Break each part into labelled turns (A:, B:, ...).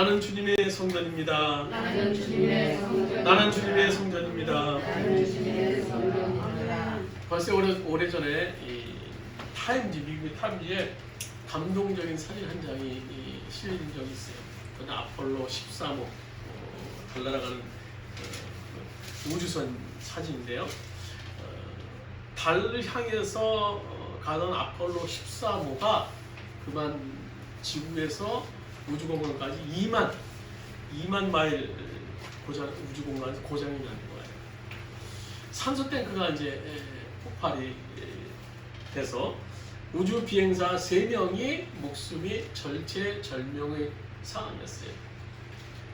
A: 나는 주님의 성전입니다.
B: 나는 주님의 성전입니다.
A: 나는 주님의 성전입니다.
B: 나는 주님의 성전입니다.
A: 벌써 오래전에 이 타임지, 미국의 타임지에 감동적인 사진 한 장이 실린 적이 있어요. 그건 아폴로 13호 달날아가는 우주선 사진인데요. 달을 향해서 가던 아폴로 13호가 그만 지구에서 우주공간까지 2만 마일 우주공간에서 고장이 나는 거예요. 산소 탱크가 이제 폭발이 돼서 우주 비행사 3명이 목숨이 절체절명의 상황이었어요.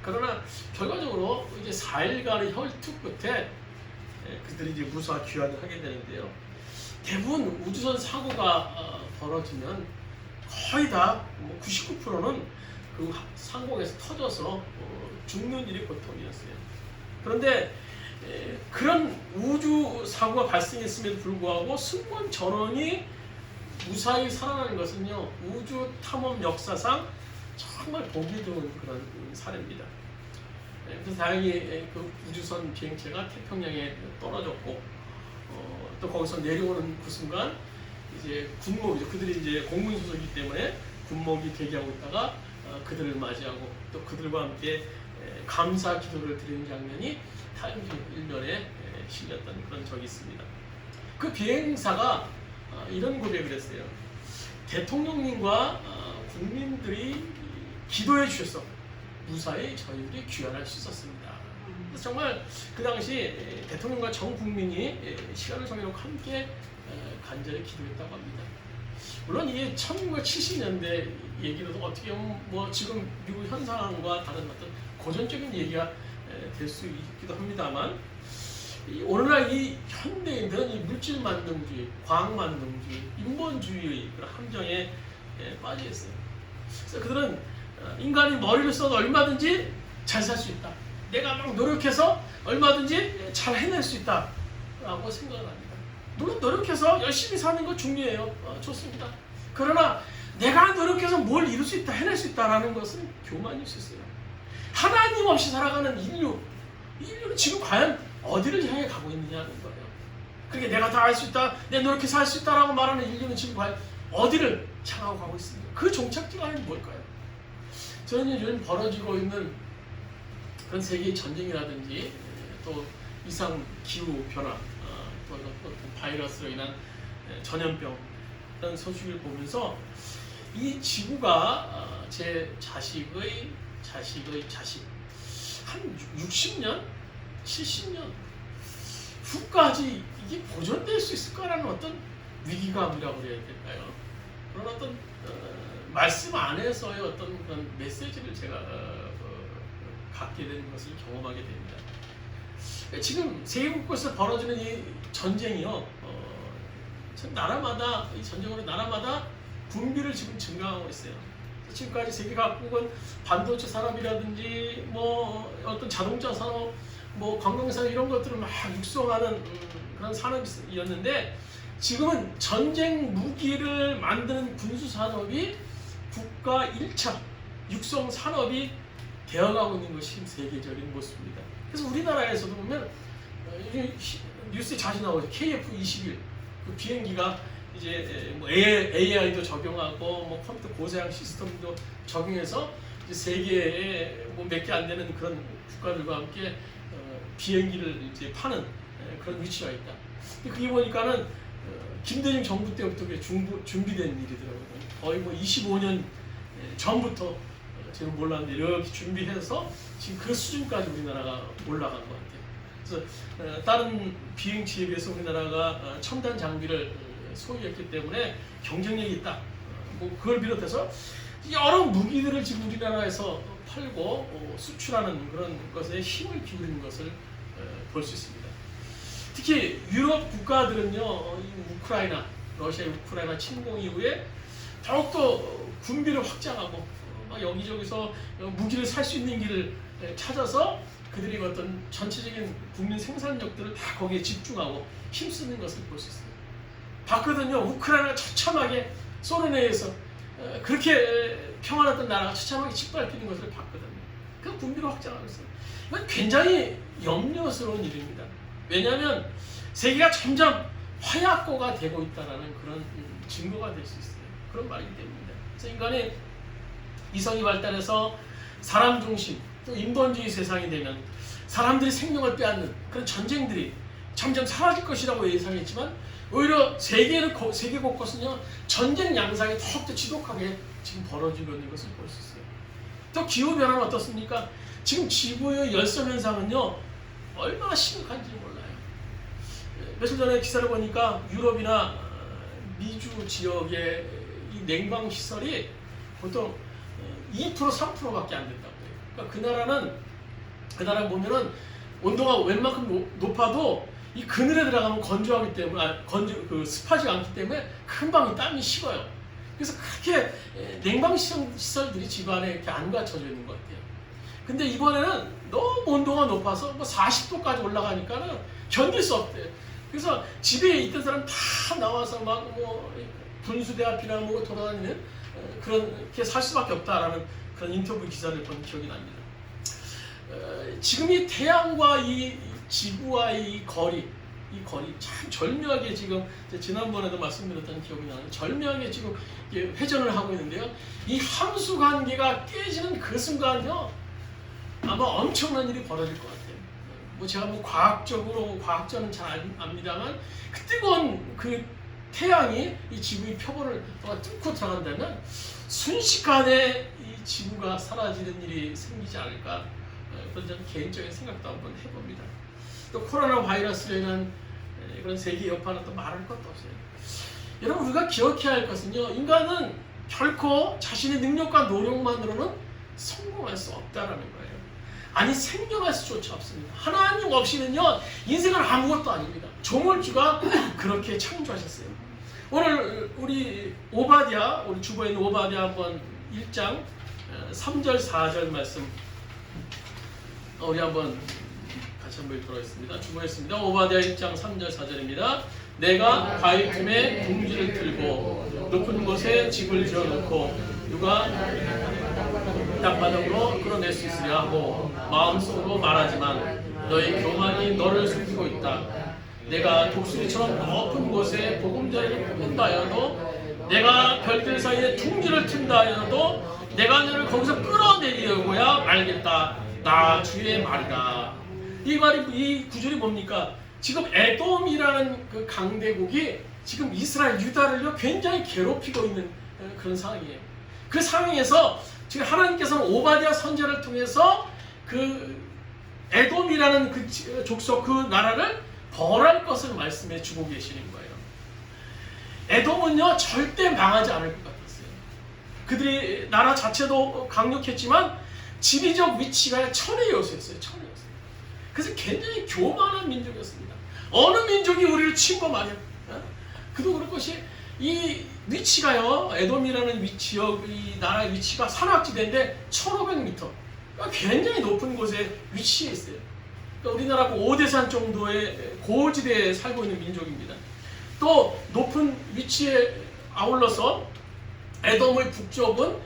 A: 그러나 결과적으로 이제 4일간의 혈투 끝에 그들이 이제 무사 귀환을 하게 되는데요. 대부분 우주선 사고가 벌어지면 거의 다 99%는 그 상공에서 터져서 죽는 일이 보통이었어요. 그런데 그런 우주 사고가 발생했음에도 불구하고 승무원 전원이 무사히 살아나는 것은요, 우주 탐험 역사상 정말 보기 드문 그런 사례입니다. 그래서 다행히 그 우주선 비행체가 태평양에 떨어졌고, 또 거기서 내려오는 그 순간 이제 군목이죠. 그들이 이제 공군 소속이기 때문에 군목이 대기하고 있다가 그들을 맞이하고 또 그들과 함께 감사 기도를 드리는 장면이 타임즈 일면에 실렸던 그런 적이 있습니다. 그 비행사가 이런 고백을 했어요. 대통령님과 국민들이 기도해 주셔서 무사히 저희들이 귀환할 수 있었습니다. 그래서 정말 그 당시 대통령과 전 국민이 시간을 정해놓고 함께 간절히 기도했다고 합니다. 물론 이게 1970년대 얘기로도 어떻게 보면 뭐 지금 미국 현 상황과 다른 어떤 고전적인 얘기가 될 수 있기도 합니다만, 오늘날 이 현대인들은 이 물질 만능주의, 과학 만능주의, 인본주의의 그런 함정에 빠져 있어요. 그래서 그들은 인간이 머리를 써도 얼마든지 잘 살 수 있다. 내가 막 노력해서 얼마든지 잘 해낼 수 있다라고 생각을 합니다. 물론 노력해서 열심히 사는 거 중요해요. 좋습니다. 그러나 내가 노력해서 뭘 이룰 수 있다, 해낼 수 있다라는 것은 교만일 수 있어요. 하나님 없이 살아가는 인류는 지금 과연 어디를 향해 가고 있느냐는 거예요. 그게 내가 다 할 수 있다, 내 노력해서 할 수 있다라고 말하는 인류는 지금 과연 어디를 향하고 가고 있습니까? 그 종착지가 뭘까요? 저는 요즘 벌어지고 있는 그런 세계 전쟁이라든지 또 이상 기후 변화, 또 바이러스로 인한 전염병 이런 소식을 보면서 이 지구가 제 자식의 자식 한 60년, 70년 후까지 이게 보존될 수 있을까라는 어떤 위기감이라고 해야 될까요? 그런 어떤 말씀 안에서의 어떤 그런 메시지를 제가 갖게 되는 것을 경험하게 됩니다. 지금 세계 곳곳에서 벌어지는 이 전쟁이요, 나라마다 이 전쟁으로 나라마다 군비를 지금 증강하고 있어요. 지금까지 세계 각국은 반도체 산업이라든지 뭐 어떤 자동차 산업, 뭐 관광산업 이런 것들을 막 육성하는 그런 산업이었는데, 지금은 전쟁 무기를 만드는 군수 산업이 국가 1차 육성 산업이 되어가고 있는 것이 세계적인 모습입니다. 그래서 우리나라에서도 보면 뉴스에 자주 나오죠. KF-21 그 비행기가 이제 뭐 AI도 적용하고 뭐 컴퓨터 고사양 시스템도 적용해서 이제 세계에 뭐 몇 개 안 되는 그런 국가들과 함께 비행기를 이제 파는 그런 위치가 있다. 그게 보니까는 김대중 정부 때부터 준비된 일이더라고요. 거의 뭐 25년 전부터 제가 몰랐는데 이렇게 준비해서 지금 그 수준까지 우리나라가 올라간 것 같아요. 그래서 다른 비행체에 비해서 우리나라가 첨단 장비를 소유했기 때문에 경쟁력이 있다. 뭐 그걸 비롯해서 여러 무기들을 지금 우리나라에서 팔고 수출하는 그런 것에 힘을 기울이는 것을 볼 수 있습니다. 특히 유럽 국가들은요, 우크라이나, 러시아의 우크라이나 침공 이후에 더욱더 군비를 확장하고 막 여기저기서 무기를 살 수 있는 길을 찾아서 그들이 어떤 전체적인 국민 생산력들을 다 거기에 집중하고 힘쓰는 것을 볼 수 있습니다. 봤거든요. 우크라이나가 처참하게 소련에 의해서 그렇게 평안했던 나라가 처참하게 짓밟히는 것을 봤거든요. 그 군비로 확장하고 있어요. 이건 굉장히 염려스러운 일입니다. 왜냐하면 세계가 점점 화약고가 되고 있다는 그런 증거가 될 수 있어요. 그런 말이기 때문입니다. 그래서 인간의 이성이 발달해서 사람 중심, 또 인본주의 세상이 되면 사람들이 생명을 빼앗는 그런 전쟁들이 점점 사라질 것이라고 예상했지만 오히려 세계 곳곳은요 전쟁 양상이 더욱더 지독하게 지금 벌어지고 있는 것을 볼 수 있어요. 또 기후 변화는 어떻습니까? 지금 지구의 열섬 현상은요 얼마나 심각한지 몰라요. 며칠 전에 기사를 보니까 유럽이나 미주 지역의 이 냉방 시설이 보통 2% 3%밖에 안 된다고 해요. 그러니까 그 나라 보면은 온도가 웬만큼 높아도 이 그늘에 들어가면 건조하기 때문에 습하지 않기 때문에 금방 땀이 식어요. 그래서 그렇게 냉방 시설들이 집안에 이렇게 안 갖춰져 있는 것 같아요. 근데 이번에는 너무 온도가 높아서 뭐 40도까지 올라가니까는 견딜 수 없대요. 그래서 집에 있던 사람 다 나와서 막 뭐 분수대 앞이나 뭐 돌아다니는 그렇게 살 수밖에 없다라는 그런 인터뷰 기사를 본 기억이 납니다. 지금 이 태양과 이 지구와 이 거리 참 절묘하게 지금 지난번에도 말씀드렸던 기억이 나는 절묘하게 지금 회전을 하고 있는데요. 이 함수 관계가 깨지는 그 순간요 아마 엄청난 일이 벌어질 것 같아요. 뭐 제가 뭐 과학자는 잘 압니다만 그 뜨거운 그 태양이 이 지구의 표본을 뚫고 들어간다면 순식간에 이 지구가 사라지는 일이 생기지 않을까 그런 전 개인적인 생각도 한번 해봅니다. 또 코로나 바이러스로 인한 그런 세계 여파는 또 말할 것도 없어요. 여러분 우리가 기억해야 할 것은요 인간은 결코 자신의 능력과 노력만으로는 성공할 수 없다라는 거예요. 아니 생존할 수조차 없습니다. 하나님 없이는요 인생은 아무것도 아닙니다. 조물주가 그렇게 창조하셨어요. 오늘 우리 우리 주보에 있는 오바댜 한번 1장 3절 4절 말씀 우리 한번 같이 한번 읽도록 하겠습니다. 주보했습니다. 오바댜 1장 3절 4절입니다. 내가 바위 틈에 둥지를 들고 높은 곳에 집을 지어놓고 누가 땅바닥으로 끌어낼 수 있으랴 하고 마음속으로 말하지만 너의 교만이 너를 숨기고 있다. 내가 독수리처럼 높은 곳에 보금자리를 뽑는다 하여도 내가 별들 사이에 둥지를 튼다 하여도 내가 너를 거기서 끌어내려고야 말겠다. 나 주의 말이다. 이 구절이 뭡니까? 지금 에돔이라는 그 강대국이 지금 이스라엘 유다를요 굉장히 괴롭히고 있는 그런 상황이에요. 그 상황에서 지금 하나님께서는 오바댜 선지자를 통해서 그 에돔이라는 그 족속 그 나라를 벌할 것을 말씀해 주고 계시는 거예요. 에돔은요 절대 망하지 않을 것 같았어요. 그들이 나라 자체도 강력했지만 지리적 위치가 천의 요새였어요. 천의 요새. 그래서 굉장히 교만한 민족이었습니다. 어느 민족이 우리를 침범하냐? 그도 그럴 것이 이 위치가요. 에돔이라는 지역 이 나라의 위치가 산악지대인데 1500m. 굉장히 높은 곳에 위치해 있어요. 우리나라 오대산 정도의 고지대에 살고 있는 민족입니다. 또 높은 위치에 아울러서 에돔의 북쪽은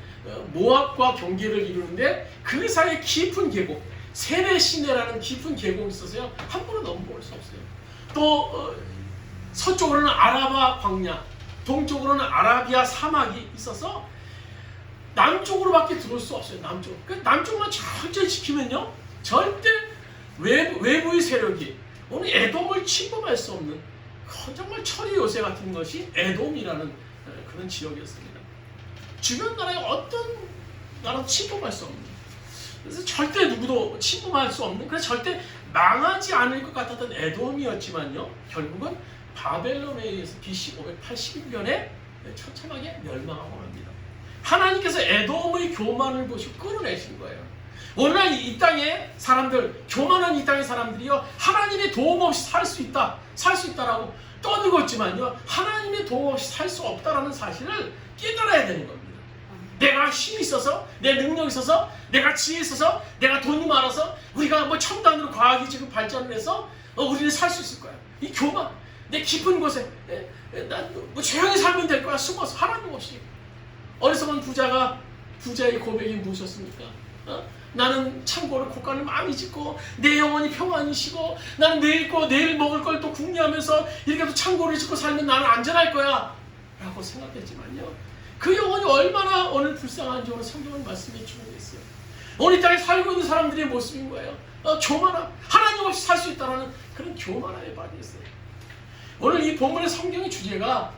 A: 모압과 경계를 이루는데 그 사이에 깊은 계곡, 세네 시내라는 깊은 계곡이 있어서요 함부로 넘어올 수 없어요. 또 서쪽으로는 아라바 광야, 동쪽으로는 아라비아 사막이 있어서 남쪽으로밖에 들어올 수 없어요. 남쪽만 철저히 지키면요 절대 외부의 세력이 오늘 에돔을 침범할 수 없는 정말 철의 요새 같은 것이 에돔이라는 그런 지역이었습니다. 주변 나라에 어떤 나라도 침범할 수 없는, 그래서 절대 누구도 침범할 수 없는, 그래서 절대 망하지 않을 것 같았던 에돔이었지만요 결국은 바벨론에 의해서 BC 581년에 처참하게 멸망하고 맙니다. 하나님께서 에돔의 교만을 보시고 끌어내신 거예요. 오늘날 이 땅의 사람들, 교만한 이 땅의 사람들이요 하나님의 도움 없이 살 수 있다라고 떠들고 있지만요 하나님의 도움 없이 살 수 없다라는 사실을 깨달아야 되는 겁니다. 내가 힘이 있어서, 내 능력이 있어서, 내가 지혜 있어서, 내가 돈이 많아서 우리가 뭐 첨단으로 과학이 지금 발전을 해서 우리는 살 수 있을 거야. 이 교만, 내 깊은 곳에 난 뭐 조용히 살면 될 거야. 숨어서 하나님 없이 어리석은 부자의 고백이 무엇이었습니까? 나는 창고를 콧간을 많이 짓고 내 영혼이 평안히 쉬고 나는 내일 먹을 걸 또 궁리하면서 이렇게 또 창고를 짓고 살면 나는 안전할 거야 라고 생각했지만요, 그 영혼이 얼마나 오늘 불쌍한지 오늘 성경은 말씀해 주고 있어요. 오늘 이 땅에 살고 있는 사람들의 모습인 거예요. 교만함, 하나님 없이 살 수 있다는 그런 교만함에 빠져 있어요. 오늘 이 본문의 성경의 주제가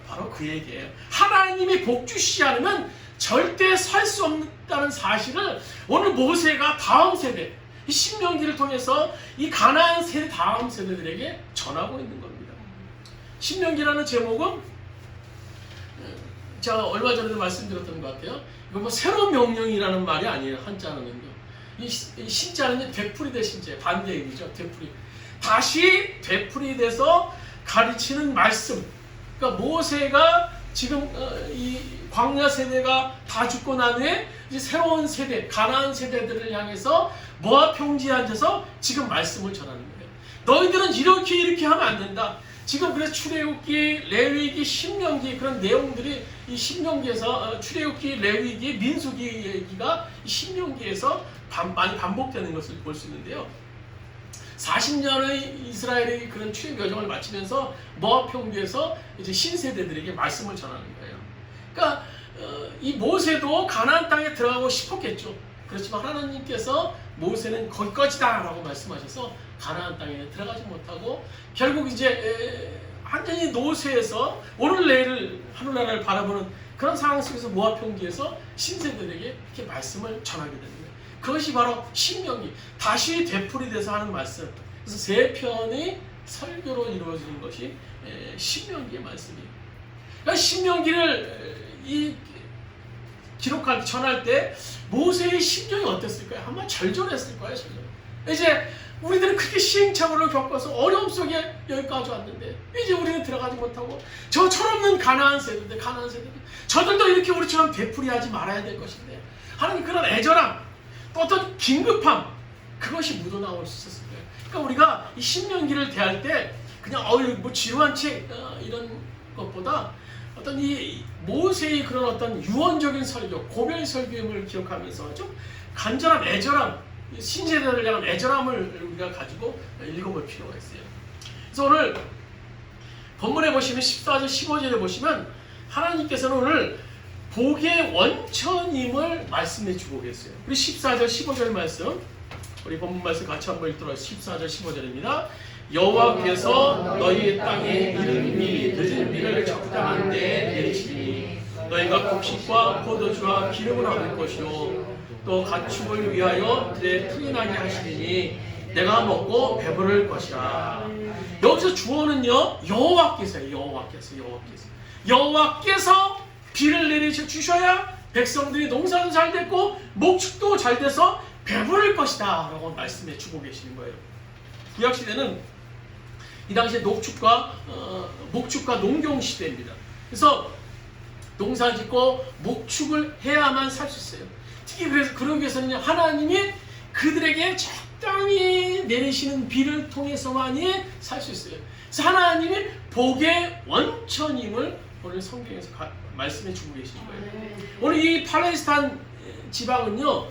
A: 바로 그 얘기예요. 하나님이 복 주시지 않으면 절대 살 수 없다는 사실을 오늘 모세가 다음 세대, 이 신명기를 통해서 이 가나안 세대 다음 세대들에게 전하고 있는 겁니다. 신명기라는 제목은 제가 얼마 전에도 말씀드렸던 것 같아요. 이거 뭐 새로운 명령이라는 말이 아니에요. 한자는요. 이 신자는 되풀이된 신자, 반대 얘기죠. 되풀이. 다시 되풀이돼서 가르치는 말씀. 그러니까 모세가 지금 이 광야 세대가 다 죽고 난 후에 이제 새로운 세대, 가나안 세대들을 향해서 모압 평지에 앉아서 지금 말씀을 전하는 거예요. 너희들은 이렇게 하면 안 된다. 지금 그래서 출애굽기, 레위기, 신명기 그런 내용들이 이 신명기에서 출애굽기, 레위기, 민수기 얘기가 이 신명기에서 많이 반복되는 것을 볼 수 있는데요. 40년의 이스라엘의 그런 출애굽 여정을 마치면서 모압 평지에서 이제 신세대들에게 말씀을 전하는 거예요. 그러니까 이 모세도 가나안 땅에 들어가고 싶었겠죠. 그렇지만 하나님께서 모세는 거기까지다라고 말씀하셔서 가나안 땅에 들어가지 못하고 결국 이제 완전히 노쇠해서 오늘 내일을 하늘나라를 바라보는 그런 상황 속에서 모압 평지에서 신세대들에게 이렇게 말씀을 전하게 됩니다. 그것이 바로 신명기, 다시 되풀이돼서 하는 말씀. 그래서 세 편의 설교로 이루어지는 것이 신명기의 말씀이에요. 그러니까 신명기를 기록할, 전할 때 모세의 심정이 어땠을까요? 아마 절절했을 거예요. 절절. 이제 우리들은 그렇게 시행착오를 겪어서 어려움 속에 여기까지 왔는데 이제 우리는 들어가지 못하고 저 철없는 가나안 세대들, 저들도 이렇게 우리처럼 되풀이하지 말아야 될 것인데 하나님 그런 애절함, 또 어떤 긴급함, 그것이 묻어나올 수 있었을 거예요. 그러니까 우리가 이 신명기를 대할 때 그냥 뭐 지루한 책 이런 것보다 어떤 이 모세의 그런 어떤 유언적인 설교, 고별 설교임을 기억하면서 좀 간절한 애절함, 신세대를 향한 애절함을 우리가 가지고 읽어볼 필요가 있어요. 그래서 오늘 본문에 보시면 14절 15절에 보시면 하나님께서는 오늘 복의 원천임을 말씀해 주고 계세요. 우리 14절 15절 말씀, 우리 본문 말씀 같이 한번 읽도록 14절 15절입니다. 여호와께서 너희 땅에 이른 비 늦은 비를 적당한 때에 내리시니 너희가 곡식과 포도주와 기름을 얻을 것이요 또 가축을 위하여 들에 풀이 나게 하시리니 내가 먹고 배부를 것이라. 여기서 주어는요 여호와께서 비를 내리셔 주셔야 백성들이 농사도 잘 됐고 목축도 잘 돼서 배부를 것이다 라고 말씀해 주고 계시는 거예요. 구약시대는 이 당시에 목축과 농경 시대입니다. 그래서 농사 짓고 목축을 해야만 살 수 있어요. 특히 그래서 그러기 위해서는 하나님이 그들에게 적당히 내리시는 비를 통해서만이 살 수 있어요. 그래서 하나님이 복의 원천임을 오늘 성경에서 말씀해 주고 계시는 거예요. 오늘 이 팔레스타인 지방은요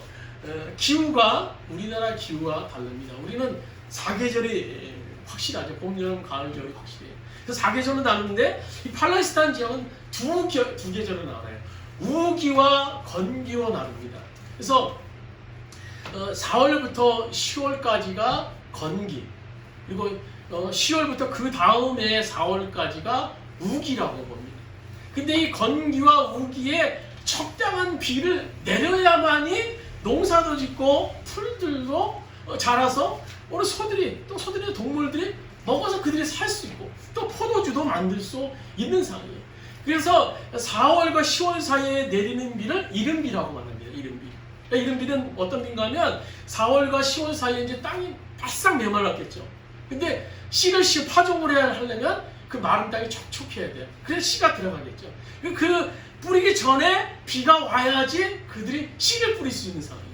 A: 기후가 우리나라 기후와 다릅니다. 우리는 사계절이 확실하죠. 봄, 여름, 가을, 겨울이 확실해요. 그래서 사계절은 다른데 이 팔레스타인 지역은 두 계절을 나눠요. 우기와 건기로 나눕니다. 그래서 4월부터 10월까지가 건기, 그리고 10월부터 그 다음에 4월까지가 우기라고 봅니다. 근데 이 건기와 우기에 적당한 비를 내려야만이 농사도 짓고 풀들도 자라서 오늘 소들의 동물들이 먹어서 그들이 살 수 있고 또 포도주도 만들 수 있는 상황이에요. 그래서 4월과 10월 사이에 내리는 비를 이른비라고 말합니다. 이른비. 그러니까 이른비는 어떤 비인가 하면 4월과 10월 사이에 이제 땅이 바싹 메말랐겠죠. 근데 씨를 파종을 해야 하려면 그 마른 땅이 촉촉해야 돼요. 그래서 씨가 들어가겠죠. 그 뿌리기 전에 비가 와야지 그들이 씨를 뿌릴 수 있는 상황이에요.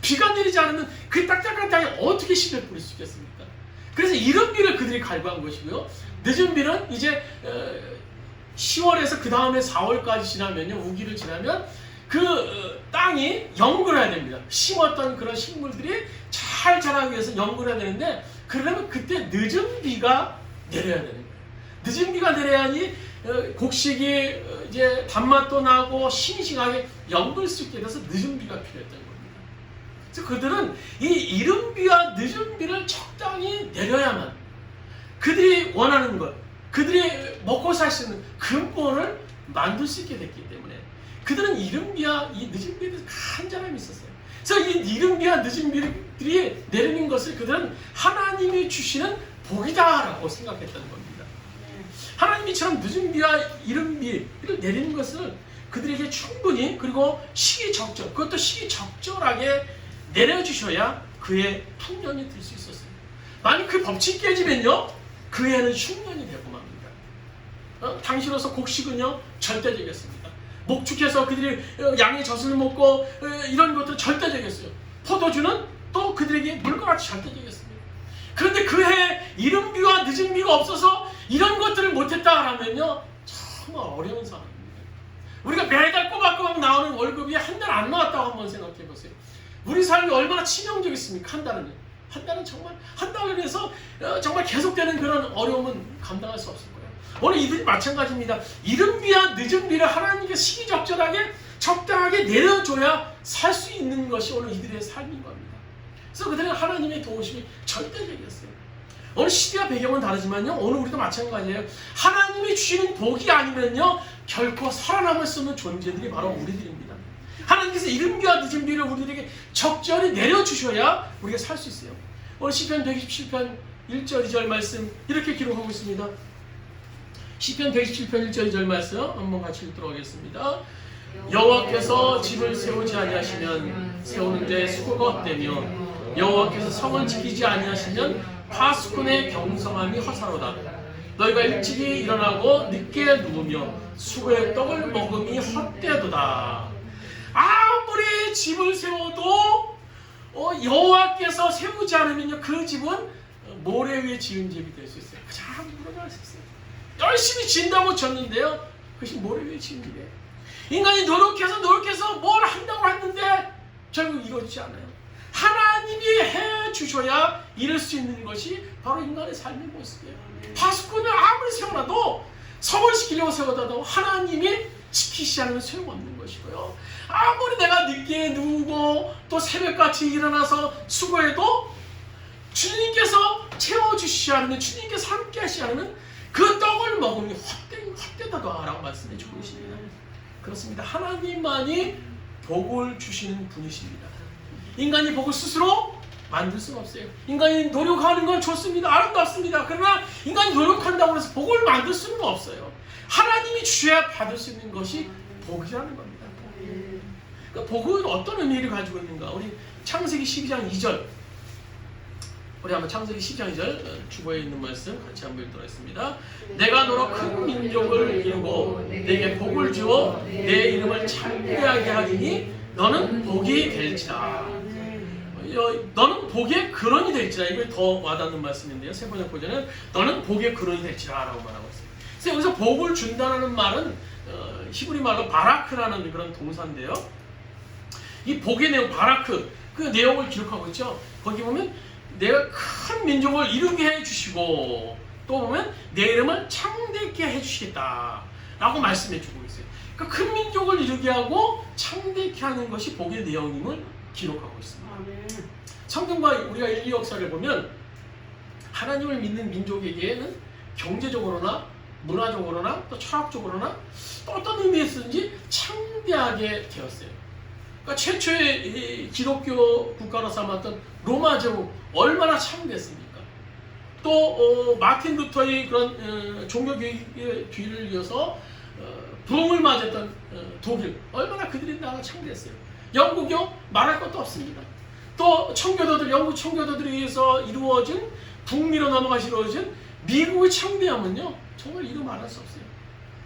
A: 비가 내리지 않으면 그 딱딱한 땅에 어떻게 씨를 뿌릴 수 있겠습니까? 그래서 이른 비를 그들이 갈구한 것이고요. 늦은 비는 이제 10월에서 그 다음에 4월까지 지나면요, 우기를 지나면 그 땅이 연근해야 됩니다. 심었던 그런 식물들이 잘 자라기 위해서 연근해야 되는데, 그러려면 그때 늦은 비가 내려야 되는 거예요. 늦은 비가 내려야지 곡식이 이제 단맛도 나고 싱싱하게 연글 수 있게 돼서 늦은 비가 필요했던 겁니다. 그래서 그들은 이 이른 비와 늦은 비를 적당히 내려야만 그들이 원하는 것, 그들이 먹고 살 수 있는 근본을 만들 수 있게 됐기 때문에 그들은 이른 비와 이 늦은 비에 대해서 간절함이 있었어요. 그래서 이 이른 비와 늦은 비들이 내리는 것을 그들은 하나님이 주시는 복이다라고 생각했던 겁니다. 하나님이처럼 늦은 비와 이른 비를 내리는 것을 그들에게 충분히, 그리고 시기적절, 그것도 시기적절하게 내려주셔야 그의 풍년이 들 수 있었어요. 만약 그 법칙이 깨지면요, 그 해는 흉년이 되고 맙니다. 당시로서 곡식은요 절대적이었습니다. 목축해서 그들이 양의 젖을 먹고 이런 것들은 절대적이었어요. 포도주는 또 그들에게 물과같이 절대적이었습니다. 그런데 그 해에 이른 비와 늦은 비가 없어서 이런 것들을 못했다라면요, 정말 어려운 상황입니다. 우리가 매달 꼬박꼬박 나오는 월급이 한 달 안 나왔다고 한번 생각해 보세요. 우리 삶이 얼마나 치명적이습니까? 한 달은요. 한 달은 정말, 한 달을 해서 정말 계속되는 그런 어려움은 감당할 수 없을 거예요. 오늘 이들이 마찬가지입니다. 이른 비와 늦은 비를 하나님께 시기적절하게 적당하게 내려줘야 살 수 있는 것이 오늘 이들의 삶인 겁니다. 그래서 그들은 하나님의 도우심이 절대적이었어요. 오늘 시대와 배경은 다르지만요, 오늘 우리도 마찬가지예요. 하나님이 주시는 복이 아니면요, 결코 살아남을 수 없는 존재들이 바로 우리들입니다. 하나님께서 이른 비와 늦은 비를 우리들에게 적절히 내려주셔야 우리가 살 수 있어요. 오늘 시편 127편 1절 2절 말씀 이렇게 기록하고 있습니다. 시편 127편 1절 2절 말씀 한번 같이 읽도록 하겠습니다. 여호와께서 집을 세우지 아니하시면 세우는데 수고가 헛되며 여호와께서 성을 지키지 아니하시면 파수꾼의 경성함이 허사로다. 너희가 일찍이 일어나고 늦게 누우며 수고의 떡을 먹음이 헛되도다. 아무리 집을 세워도 여호와께서 세우지 않으면요, 그 집은 모래 위에 지은 집이 될 수 있어요. 그냥 무너질 수 있어요. 열심히 지은다고 졌는데요, 그것이 모래 위에 지은 집이에요. 인간이 노력해서 뭘 한다고 했는데 결국 이루어지지 않아요. 하나님이 해주셔야 이룰 수 있는 것이 바로 인간의 삶의 모습이에요. 파수꾼을 아무리 세워놔도, 성을 지키려고 세워놔도 하나님이 지키시지 않으면 소용없는 것이고요. 아무리 내가 늦게 누우고 또 새벽같이 일어나서 수고해도 주님께서 채워주시지 않으면, 주님께서 함께 하시지 않으면 그 떡을 먹으면 헛되다라고 말씀해 주고 계십니다. 그렇습니다. 하나님만이 복을 주시는 분이십니다. 인간이 복을 스스로 만들 수는 없어요. 인간이 노력하는 건 좋습니다. 아름답습니다. 그러나 인간이 노력한다고 해서 복을 만들 수는 없어요. 하나님이 주셔야 받을 수 있는 것이 복이라는 겁니다. 그러니까 복은 어떤 의미를 가지고 있는가? 우리 창세기 12장 2절, 우리 한번 창세기 12장 2절 주보에 있는 말씀 같이 한번 읽도록 하겠습니다. 내가 너로 큰 민족을 이루고 내게 복을 주어 내 이름을 창대하게 하리니 너는 복이 될지라. 너는 복의 근원이 될지라. 이게 더 와닿는 말씀인데요. 세 번째 포즈는 너는 복의 근원이 될지라 라고 말하고 있어요. 그래서 여기서 복을 준다는 말은 히브리 말로 바라크라는 그런 동사인데요. 이 복의 내용, 바라크, 그 내용을 기록하고 있죠. 거기 보면 내가 큰 민족을 이루게 해주시고 또 보면 내 이름을 창대케 해주시겠다 라고 말씀해 주고 있어요. 그러니까 큰 민족을 이루게 하고 창대케 하는 것이 복의 내용임을 기록하고 있습니다. 성경과 우리가 인류 역사를 보면 하나님을 믿는 민족에게는 경제적으로나 문화적으로나 또 철학적으로나 또 어떤 의미에서든지 창대하게 되었어요. 그러니까 최초의 기독교 국가로 삼았던 로마 제국 얼마나 창대했습니까? 또 마틴 루터의 그런 종교교육의 뒤를 이어서 부흥을 맞았던 독일 얼마나 그들이 나라 창대했어요. 영국요 말할 것도 없습니다. 또 청교도들, 영국 청교도들에 의해서 이루어진 북미로 넘어가서 이루어진 미국의 창대함은요 정말 이루 말할 수 없어요.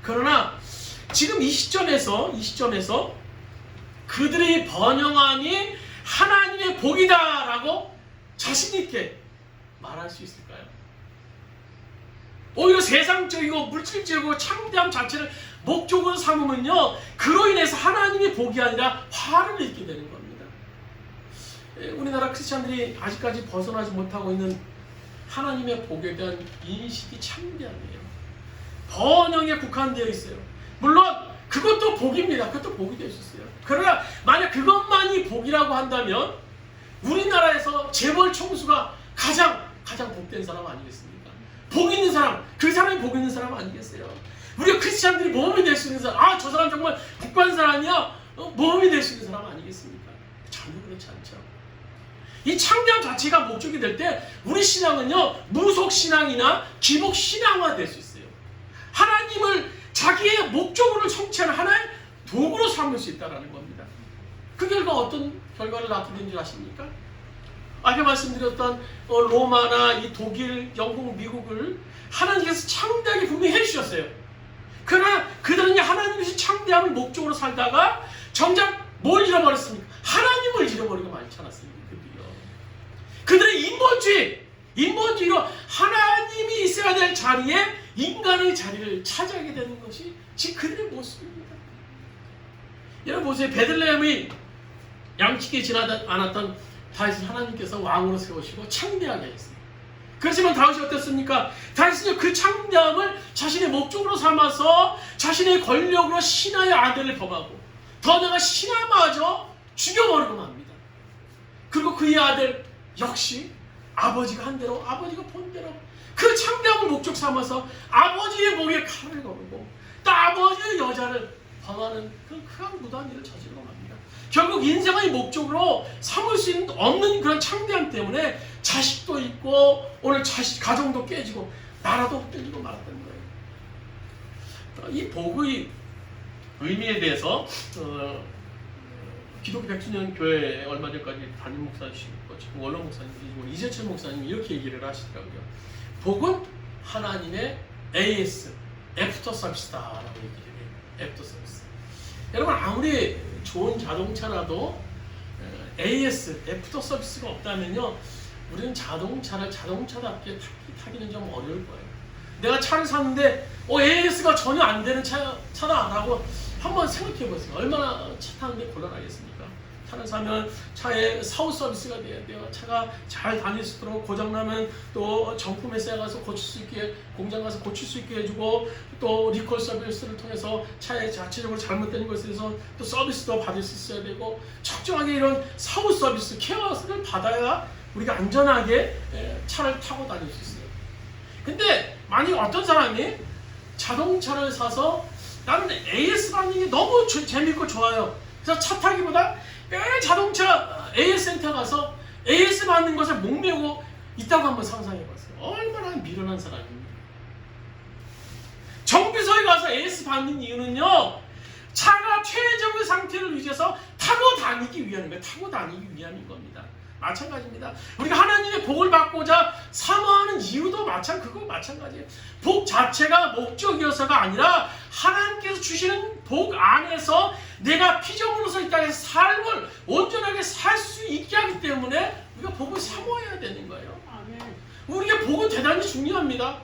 A: 그러나 지금 이 시점에서 그들의 번영함이 하나님의 복이다라고 자신 있게 말할 수 있을까요? 오히려 세상적이고 물질적이고 창대함 자체를 목적으로 삼으면요, 그로 인해서 하나님의 복이 아니라 화를 입게 되는 겁니다. 우리나라 크리스찬들이 아직까지 벗어나지 못하고 있는 하나님의 복에 대한 인식이 창대함이에요. 번영에 국한되어 있어요. 물론 그것도 복입니다. 그것도 복이 될 수 있어요. 그러나 만약 그것만이 복이라고 한다면 우리나라에서 재벌 총수가 가장 복된 사람 아니겠습니까? 복 있는 사람, 그 사람이 복 있는 사람 아니겠어요? 우리가 크리스찬들이 모험이 될 수 있는 사람, 저 사람 정말 복한 사람이야, 모험이 될 수 있는 사람 아니겠습니까? 전혀 그렇지 않죠. 이 창대함 자체가 목적이 될 때 우리 신앙은요, 무속 신앙이나 기복 신앙화 될 수 있어요. 하나님을 자기의 목적으로 성취하는 하나의 도구로 삼을 수 있다는 겁니다. 그 결과 어떤 결과를 낳게 줄 아십니까? 아까 말씀드렸던 로마나 이 독일, 영국, 미국을 하나님께서 창대하게 분명히 해주셨어요. 그러나 그들은 하나님께서 창대함을 목적으로 살다가 정작 뭘 잃어버렸습니까? 하나님을 잃어버리고 많지 않았습니까? 그들의 인본주의로 하나님이 있어야 될 자리에 인간의 자리를 차지하게 되는 것이 지금 그들의 모습입니다. 여러분 보세요. 베들레헴의 양치기 지나지 않았던 다윗을 하나님께서 왕으로 세우시고 창대하게 했어요. 그렇지만 다윗이 어땠습니까? 다윗은 그 창대함을 자신의 목적으로 삼아서 자신의 권력으로 신하의 아들을 범하고 더 나아가 신하마저 죽여버리고 맙니다. 그리고 그의 아들 역시 아버지가 한 대로, 아버지가 본 대로 그 창대함을 목적 삼아서 아버지의 목에 칼을 거르고 또 아버지의 여자를 범하는 그 큰 무도한 일을 저지르고 맙니다. 결국 인생의 목적으로 삼을 수 없는 그런 창대함 때문에 자식도 있고 오늘 가정도 깨지고 나라도 흩어지고 말았다는 거예요. 이 복의 의미에 대해서 기독교 100주년 교회 얼마 전까지 담임 목사이시고 지금 원로 목사님이시고 이재철 목사님이 이렇게 얘기를 하시더라고요. 복은 하나님의 AS, 애프터 서비스다라고 얘기를 해요. 애프터 서비스. 여러분 아무리 좋은 자동차라도 AS, 애프터 서비스가 없다면요, 우리는 자동차답게 타기는 좀 어려울 거예요. 내가 차를 샀는데 AS가 전혀 안 되는 차다라고 한번 생각해 보세요. 얼마나 차 타는데 곤란하겠습니까? 차를 사면 차에 사후 서비스가 돼야 돼요. 차가 잘 다닐 수 있도록 고장나면 또 정품회사에 가서 고칠 수 있게, 공장 가서 고칠 수 있게 해주고, 또 리콜 서비스를 통해서 차에 자체적으로 잘못된 것에 대해서 또 서비스도 받을 수 있어야 되고, 적정하게 이런 사후 서비스, 케어를 받아야 우리가 안전하게 차를 타고 다닐 수 있어요. 근데 만약 어떤 사람이 자동차를 사서 나는 AS 받는 게 너무 재밌고 좋아요. 그래서 차 타기보다 자동차 AS 센터 가서 AS 받는 것을 목매고 있다고 한번 상상해봤어요. 얼마나 미련한 사람입니다. 정비소에 가서 AS 받는 이유는요, 차가 최적의 상태를 유지해서 타고 다니기 위한 거예요. 타고 다니기 위함인 겁니다. 마찬가지입니다. 우리가 하나님의 복을 받고자 사모하는 이유도 마찬가지예요. 복 자체가 목적이어서가 아니라 하나님께서 주시는 복 안에서 내가 피조물로서 이 땅에서 삶을 온전하게 살 수 있게 하기 때문에 우리가 복을 사모해야 되는 거예요. 우리의 복은 대단히 중요합니다.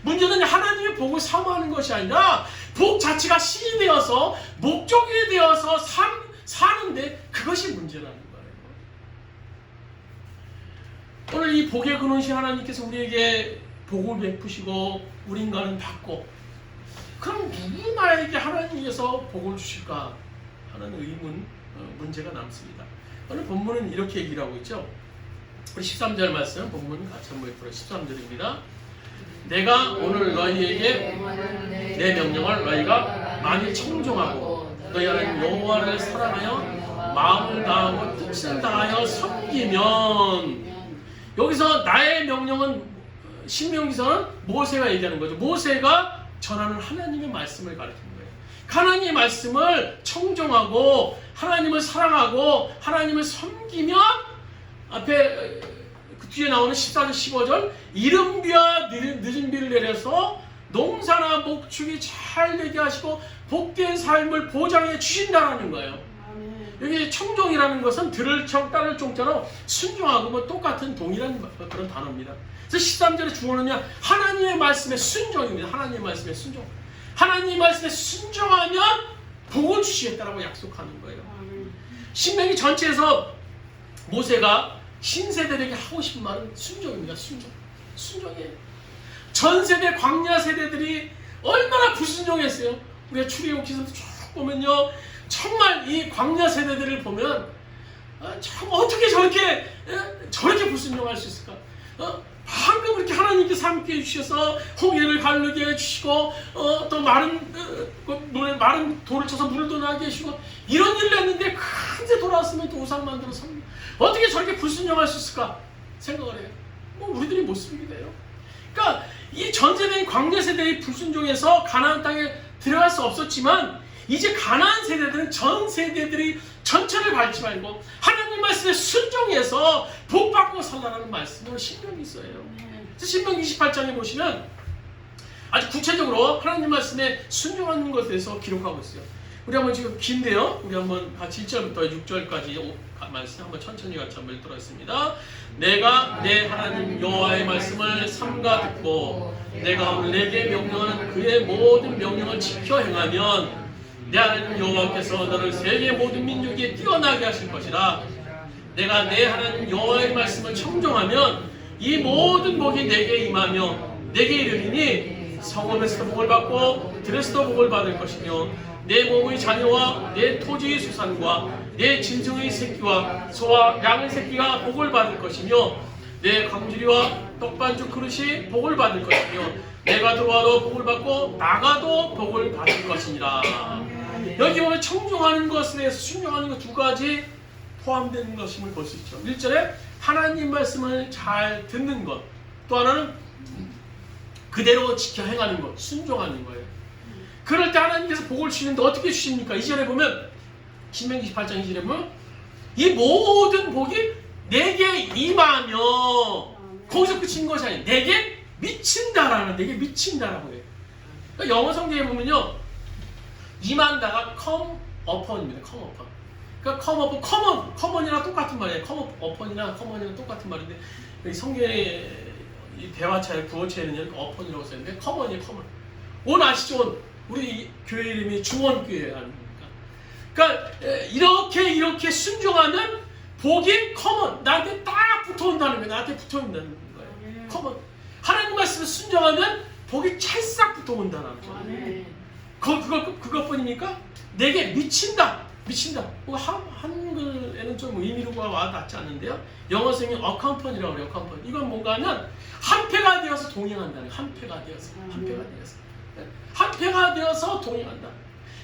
A: 문제는 하나님의 복을 사모하는 것이 아니라 복 자체가 신이 되어서 목적이 되어서 사는데 그것이 문제라는 거예요. 오늘 이 복의 근원신 하나님께서 우리에게 복을 베푸시고 우리 인간은 받고, 그럼 누구 나에게 하나님께서 복을 주실까 하는 의문, 문제가 남습니다. 오늘 본문은 이렇게 얘기를 하고 있죠. 우리 13절 말씀, 본문 같이 한번 읽어요. 13절입니다. 내가 오늘 너희에게 내 명령을 너희가 만일 청종하고 너희 하나님 여호와를 사랑하여 마음을 다하고 뜻을 다하여 섬기면, 여기서 나의 명령은 신명기서는 모세가 얘기하는 거죠. 모세가 전하는 하나님의 말씀을 가르치는 거예요. 하나님의 말씀을 청종하고 하나님을 사랑하고 하나님을 섬기면, 앞에 그 뒤에 나오는 14절 15절, 이른 비와 늦은 비를 내려서 농사나 목축이 잘 되게 하시고 복된 삶을 보장해 주신다는 거예요. 여기 청종이라는 것은 들을 청 따를 종자로 순종하고 뭐 똑같은 동일한 그런 단어입니다. 그래서 13절에 주어는요, 하나님의 말씀에 순종입니다. 하나님의 말씀에 순종. 하나님의 말씀에 순종하면 복을 주시겠다라고 약속하는 거예요. 신명기 전체에서 모세가 신세대에게 하고 싶은 말은 순종입니다. 순종. 순종이에요. 전 세대 광야 세대들이 얼마나 불순종했어요. 우리가 출애굽기서도 쭉 보면요, 정말 이 광야 세대들을 보면 참 어떻게 저렇게 불순종할 수 있을까? 방금 그렇게 하나님께서 함께 해주셔서 홍해를 가르게 해주시고 또 마른 돌을 쳐서 물도 나게 해주시고 이런 일을 했는데 큰데 돌아왔으면 또 우상 만들어서 어떻게 저렇게 불순종할 수 있을까 생각을 해요. 우리들이 모습이 돼요. 그러니까 이 전세대인 광야 세대의 불순종에서 가나안 땅에 들어갈 수 없었지만 이제 가나안 세대들은 전 세대들이 전체를 밟지 말고 하나님 말씀에 순종해서 복받고 살라는 말씀으로 신명이 있어요. 그래서 신명기 28장에 보시면 아주 구체적으로 하나님 말씀에 순종하는 것에 대해서 기록하고 있어요. 우리 한번 지금 긴데요. 우리 한번 같이 1절부터 6절까지 말씀 한번 천천히 같이 한번 읽도록 하겠습니다. 내가 내 하나님 여호와의 말씀을 삼가 듣고 내가 오늘 내게 명령하는 그의 모든 명령을 지켜 행하면 내 하나님 여호와께서 너를 세계 모든 민족에 뛰어나게 하실 것이라. 내가 내 하나님 여호와의 말씀을 청종하면 이 모든 복이 내게 임하며 내게 이르리니 성읍에서도 복을 받고 들에서도 복을 받을 것이며 내 몸의 자녀와 내 토지의 수산과 내 짐승의 새끼와 소와 양의 새끼가 복을 받을 것이며 내 광주리와 떡반죽 그릇이 복을 받을 것이며 내가 들어와도 복을 받고 나가도 복을 받을 것이니라. 여기 오늘 청종하는 것에 대해서 순종하는 것 두 가지 포함된 것임을 볼 수 있죠. 1절에 하나님 말씀을 잘 듣는 것, 또 하나는 그대로 지켜 행하는 것, 순종하는 거예요. 그럴 때 하나님께서 복을 주시는데 어떻게 주십니까? 2절에 보면 신명기 28장 2절에 보면 이 모든 복이 내게 임하며, 거기서 그친 것이 아니에요. 내게 미친다라는, 내게 미친다라고 해요. 그러니까 영어 성경에 보면요, 임한다가 come upon입니다. come upon. 그러니까 come upon, common이랑 똑같은 말이에요. come upon이나 common이랑 똑같은 말인데 여기 성경에 이 대화차에 구어체에는 이렇게 upon이라고 써있는데 common이에요. common. 온 아시죠? 온. 우리 교회 이름이 중원교회 아닙니까? 그러니까 이렇게 순종하면 복이 common, 나한테 딱 붙어온다는 거예요. 나한테 붙어온다는 거예요. common. 하나님 말씀을 순종하면 복이 찰싹 붙어온다는 거예요. 그것뿐입니까? 내게 미친다. 한글에는 좀 의미로가 와닿지 않는데요. 영어성이 accompany라고 그래요. accompany. 이건 뭔가 하면 한패가 되어서 동행한다는 거예요. 한패가 되어서 동행한다.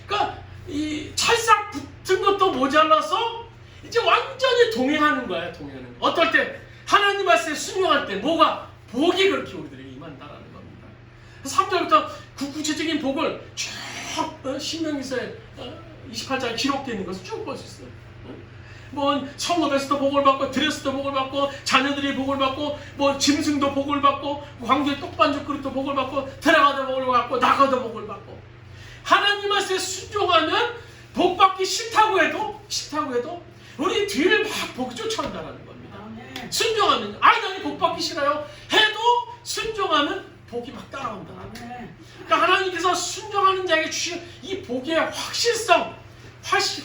A: 그러니까 이 찰싹 붙은 것도 모자라서 이제 완전히 동행하는 거야. 동행하는 거. 어떨 때 하나님 말씀에 순종할 때 복이 그렇게 우리들에게 임한다라는 겁니다. 3절부터 구체적인 복을 쭉 신명기서에 28장에 기록되어 있는 것을 쭉 볼 수 있어요. 뭐 성읍에서도 복을 받고 들에서도 복을 받고 자녀들이 복을 받고 뭐 짐승도 복을 받고 광주의 떡반죽 그릇도 복을 받고 들어가도 복을 받고 나가도 복을 받고. 하나님 말씀에 순종하면 복 받기 싫다고 해도 우리 뒤를 막 복이 쫓아온다는 겁니다. 순종하면 나는 복 받기 싫어요 해도 순종하면 복이 막 따라온다. 그러니까 하나님께서 순종하는 자에게 주신 이 복의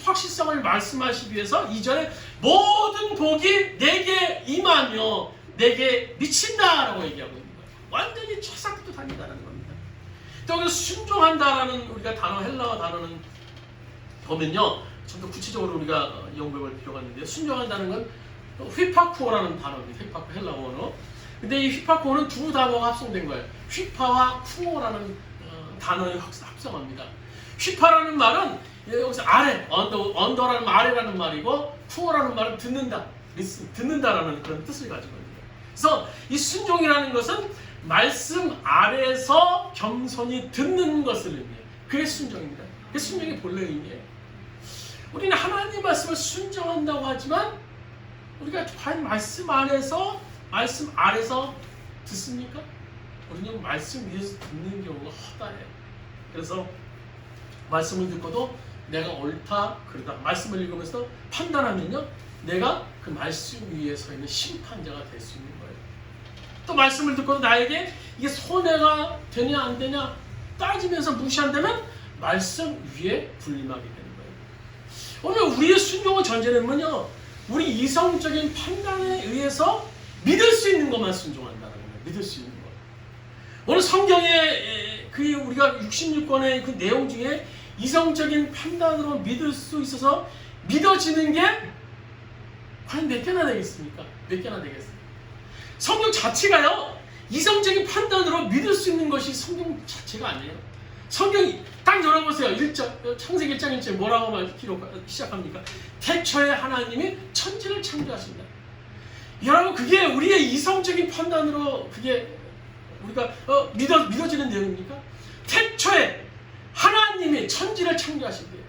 A: 확실성을 말씀하시기 위해서 2절에 모든 복이 내게 임하며 내게 미친다라고 얘기하고 있는 거예요. 완전히 찰싹부터 다닌다는 겁니다. 또 여기서 순종한다라는 우리가 단어, 헬라어 단어는 보면요, 좀 더 구체적으로 우리가 연구해볼 필요가 있는데요. 순종한다는 건 휘파쿠어라는 단어입니다. 휘파쿠 헬라어로. 근데 이 휘파쿠어는 두 단어가 합성된 거예요. 휘파와 쿠어라는 단어를 합성합니다. 휘파라는 말은 여기서 아래, 언더라는 말, 아래라는 말이고 쿠어라는 말은 듣는다라는 그런 뜻을 가지고 있습니다. 그래서 이 순종이라는 것은 말씀 아래서 겸손히 듣는 것을 의미해요. 그게 순종입니다. 그게 순종의 본래 의미예요. 우리는 하나님 말씀을 순종한다고 하지만 우리가 과연 말씀 아래서 듣습니까? 우리는 말씀 위에서 듣는 경우가 허다해요. 그래서 말씀을 듣고도 내가 옳다 그러다 말씀을 읽으면서 판단하면요, 내가 그 말씀 위에 서 있는 심판자가 될 수 있는 거예요. 또 말씀을 듣고 나에게 이게 손해가 되냐 안 되냐 따지면서 무시한다면 말씀 위에 군림하게 되는 거예요. 오늘 우리의 순종의 전제는 뭐냐? 우리 이성적인 판단에 의해서 믿을 수 있는 것만 순종한다는 거예요. 믿을 수 있는 것. 오늘 성경의 그 우리가 66권의 그 내용 중에 이성적인 판단으로 믿을 수 있어서 믿어지는 게 과연 몇 개나 되겠습니까? 몇 개나 되겠습니까? 성경 자체가요, 이성적인 판단으로 믿을 수 있는 것이 성경 자체가 아니에요. 성경이 딱 열어보세요. 1절, 창세기 1장 1절 뭐라고 시작합니까? 태초에 하나님이 천지를 창조하신다. 여러분, 그게 우리의 이성적인 판단으로 그게 우리가 믿어지는 내용입니까? 태초에 하나님이 천지를 창조하신대요.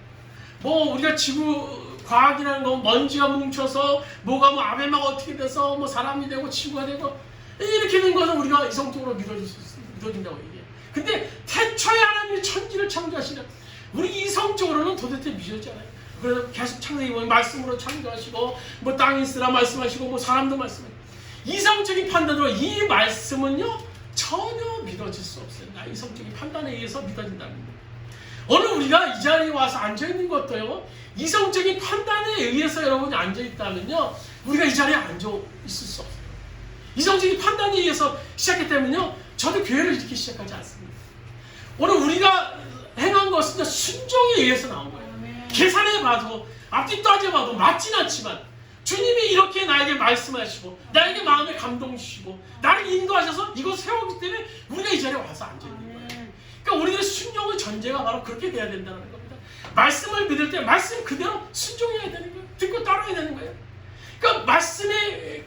A: 뭐 우리가 지구 과학이라는 거 먼지가 뭉쳐서 뭐가 뭐 아베마가 어떻게 돼서 뭐 사람이 되고 지구가 되고 이렇게 된 것은 우리가 이성적으로 믿어진다고 얘기해요. 근데 태초에 하나님이 천지를 창조하시라. 우리 이성적으로는 도대체 믿어지지 않아요. 그래서 계속 창세기 보면 말씀으로 창조하시고 뭐 땅이 있으라 말씀하시고 뭐 사람도 말씀하시고, 이성적인 판단으로 이 말씀은요 전혀 믿어질 수 없어요. 나 이성적인 판단에 의해서 믿어진다는 거예요. 오늘 우리가 이 자리에 와서 앉아있는 것도요, 이성적인 판단에 의해서 여러분이 앉아있다면요, 우리가 이 자리에 앉아 있을 수 없어요. 이성적인 판단에 의해서 시작했기 때문에요, 저도 교회를 이렇게 시작하지 않습니다. 오늘 우리가 행한 것은 순종에 의해서 나온 거예요. 계산해봐도, 앞뒤 따져봐도 맞진 않지만, 주님이 이렇게 나에게 말씀하시고, 나에게 마음에 감동 주시고, 나를 인도하셔서 이곳 세웠기 때문에 우리가 이 자리에 와서 앉아있는 거예요. 그러니까 우리의 순종의 전제가 바로 그렇게 돼야 된다는 겁니다. 말씀을 믿을 때 말씀 그대로 순종해야 되는 거예요. 듣고 따라야 되는 거예요. 그러니까 말씀에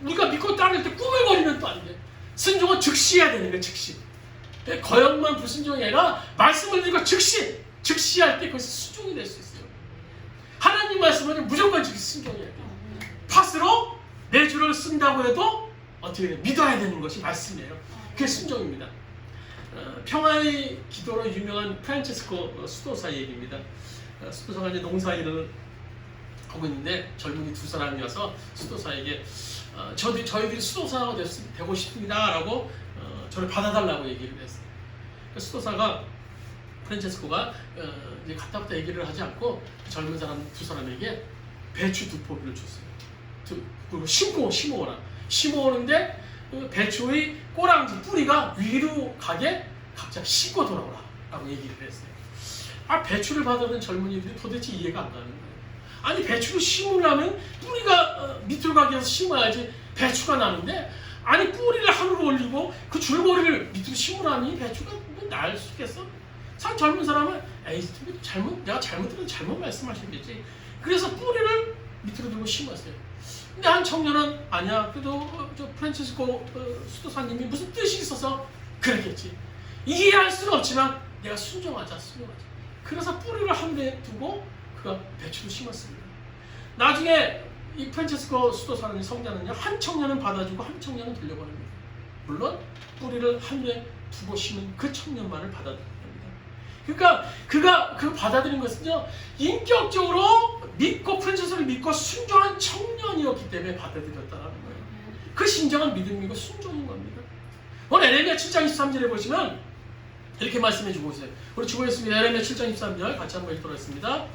A: 우리가 믿고 따를 때 꾸물거리면 또 안 돼요. 순종은 즉시 해야 되는 거예요. 즉시. 거역만 불순종이 아니라 말씀을 듣고 즉시 할 때 그것이 순종이 될 수 있어요. 하나님 말씀은 무조건 즉시 순종해야 돼요. 팥으로 내 주를 쓴다고 해도 어떻게 해요? 믿어야 되는 것이 말씀이에요. 그게 순종입니다. 평화의 기도로 유명한 프란체스코 수도사 얘기입니다. 수도사가 이제 농사일을 하고 있는데 젊은이 두 사람이 와서 수도사에게 저희들이 수도사가 되고 싶습니다 라고 저를 받아달라고 얘기를 했어요. 수도사가 프란체스코가 이제 갔다부터 얘기를 하지 않고 젊은 사람 두 사람에게 배추 2포기를 줬어요. 그리고 심어오라. 심어오는데 그 배추의 꼬랑지 뿌리가 위로 가게 각자 씻고 돌아오라 라고 얘기를 했어요. 배추를 받아든 젊은이들이 도대체 이해가 안 가는 거예요. 아니, 배추를 심으려면 뿌리가 밑으로 가게 해서 심어야지 배추가 나는데, 아니 뿌리를 하늘로 올리고 그 줄거리를 밑으로 심으라니 배추가 날 수 있겠어? 젊은 사람은 에이, 내가 잘못 들은 잘못 말씀하시겠지. 그래서 뿌리를 밑으로 들고 심었어요. 근데 한 청년은 아니야, 그래도 저 프란체스코 수도사님이 무슨 뜻이 있어서 그랬겠지. 이해할 수는 없지만 내가 순종하자. 그래서 뿌리를 한 대 두고 그가 배추를 심었습니다. 나중에 이 프란체스코 수도사님 성자는요, 한 청년은 받아주고 한 청년은 돌려보냅니다. 물론 뿌리를 한 대 두고 심은 그 청년만을 받아들입니다. 그러니까 그가 그 받아들인 것은요, 인격적으로 믿고 프란체스코를 믿고 순종한 청년이었기 때문에 받아들였다는 거예요. 그 심정은 믿음이고 순종인 겁니다. 오늘 에레미야 7장 23절에 보시면 이렇게 말씀해 주고 있어요. 우리 주보했습니다. 에레미야 7장 23절 같이 한번 읽도록 하겠습니다.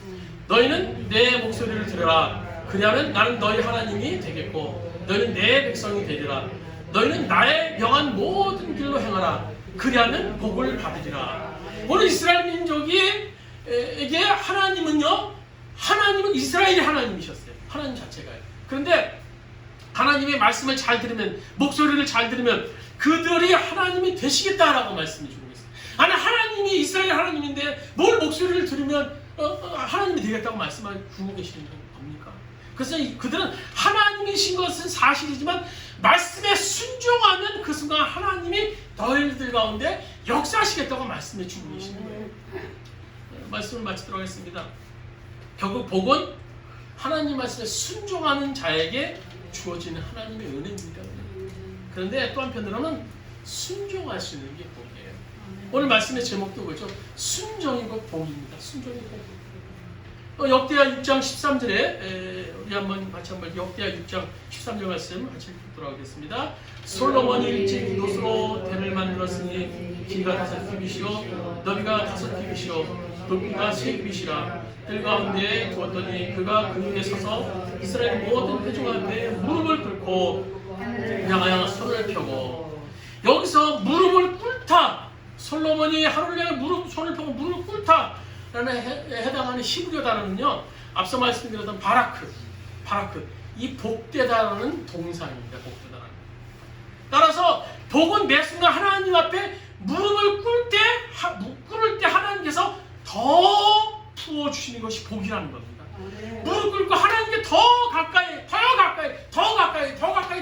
A: 너희는 내 목소리를 들으라. 그리하면 나는 너희 하나님이 되겠고 너희는 내 백성이 되리라. 너희는 나의 명한 모든 길로 행하라. 그리하면 복을 받으리라. 오늘 이스라엘 민족에게 하나님은 이스라엘이 하나님이셨어요. 하나님 자체가요. 그런데 하나님의 말씀을 잘 들으면, 목소리를 잘 들으면 그들이 하나님이 되시겠다라고 말씀해 주고 있어요. 아니, 하나님이 이스라엘 하나님인데 뭘 목소리를 들으면 하나님이 되겠다고 말씀하고 계시는 겁니까? 그래서 그들은 하나님이신 것은 사실이지만 말씀에 순종하면 그 순간 하나님이 너희들 가운데 역사하시겠다고 말씀해 주고 계시는 거예요. 말씀을 마치도록 하겠습니다. 결국 복은 하나님 말씀에 순종하는 자에게 주어지는 하나님의 은혜입니다. 그런데 또 한편으로는 순종할 수 있는 게 복이에요. 오늘 말씀의 제목도 뭐죠? 순종이고 복입니다. 순종이고 복. 역대하 6장 13절에 우리 같이 한번 역대하 6장 13절 말씀 같이 읽도록 하겠습니다. 솔로몬이 일찍 노스로 대를 만들었으니 길이가 5규빗이요 너비가 5규빗이요 높이가 3규빗이라 들 가운데에 두었더니 그가 그 위에 서서 이스라엘 모든 회중 앞에 무릎을 꿇고 향하여 손을 펴고 여기서 무릎을 꿇다 솔로몬이 하루를 향해 손을 펴고 무릎을 꿇다 라는 해당하는 히브리어 단어는요 앞서 말씀드렸던 바라크 이 복되다라는 동사입니다. 복되다라는. 따라서 복은 매 순간 하나님 앞에 무릎을 꿇을 때 하나님께서 더 부어주시는 것이 복이라는 겁니다. 무릎 꿇고 하나님께 더 가까이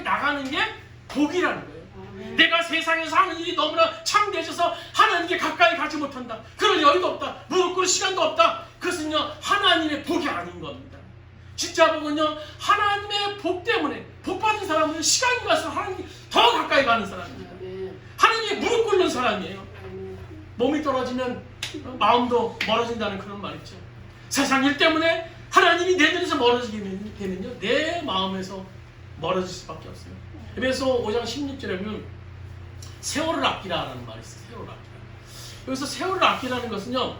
A: 나가는 게 복이라는 거예요. 내가 세상에서 하는 일이 너무나 창대해져서 하나님께 가까이 가지 못한다. 그럴 여유도 없다. 무릎 꿇을 시간도 없다. 그것은요 하나님의 복이 아닌 겁니다. 진짜 복은요 하나님의 복 때문에 복받은 사람은 시간이 갈수록 하나님께 더 가까이 가는 사람입니다. 하나님의 무릎 꿇는 사람이에요. 몸이 떨어지면 마음도 멀어진다는 그런 말 있죠. 세상 일 때문에 하나님이 내 눈에서 멀어지게 되면요 내 마음에서 멀어질 수밖에 없어요. 에베소 5장 16절에 보면 세월을 아끼라라는 말이 있어요. 세월을 아끼라. 여기서 세월을 아끼라는 것은요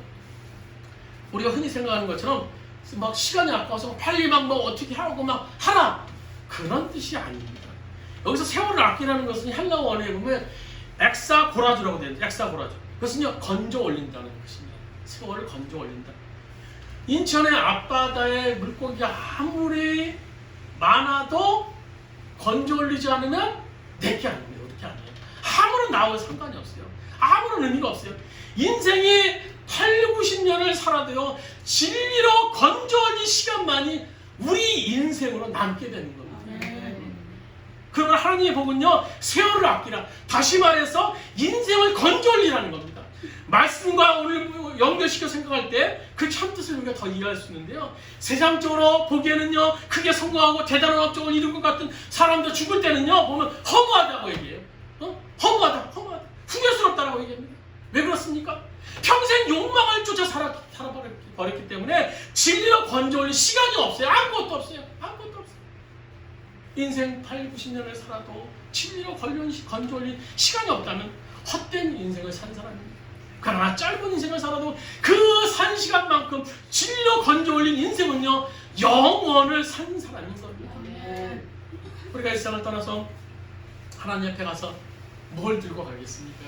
A: 우리가 흔히 생각하는 것처럼 막 시간이 아까워서 빨리 막 뭐 어떻게 하고 막 하라 그런 뜻이 아닙니다. 여기서 세월을 아끼라는 것은 헬라 원어에 보면 엑사고라주라고 되어 있는데 엑사고라주 그것은요 건져 올린다는 것입니다. 세월을 건져 올린다. 인천의 앞바다에 물고기가 아무리 많아도 건져 올리지 않으면 내게 아닙니다. 어떻게 안 해요? 아무런 나와 상관이 없어요. 아무런 의미가 없어요. 인생이 8, 90년을 살아도요 진리로 건져 올린 시간만이 우리 인생으로 남게 되는 겁니다. 그러면 하나님의 복은요 세월을 아끼라. 다시 말해서 인생을 건져 올리라는 겁니다. 말씀과 오늘 연결시켜 생각할 때 그 참뜻을 우리가 더 이해할 수 있는데요. 세상적으로 보기에는요 크게 성공하고 대단한 업적을 이룬 것 같은 사람들 죽을 때는요 보면 허무하다고 얘기해요. 허무하다 후회스럽다라고 얘기합니다. 왜 그렇습니까? 평생 욕망을 쫓아 살아버렸기 때문에 진리로 건져 올릴 시간이 없어요. 아무것도 없어요. 인생 8, 90년을 살아도 진리로 건져 올린 시간이 없다면 헛된 인생을 산 사람입니다. 그러나 짧은 인생을 살아도 그 산 시간만큼 진리로 건져 올린 인생은요 영원을 산 사람인 겁니다. 우리가 이 세상을 떠나서 하나님 앞에 가서 뭘 들고 가겠습니까?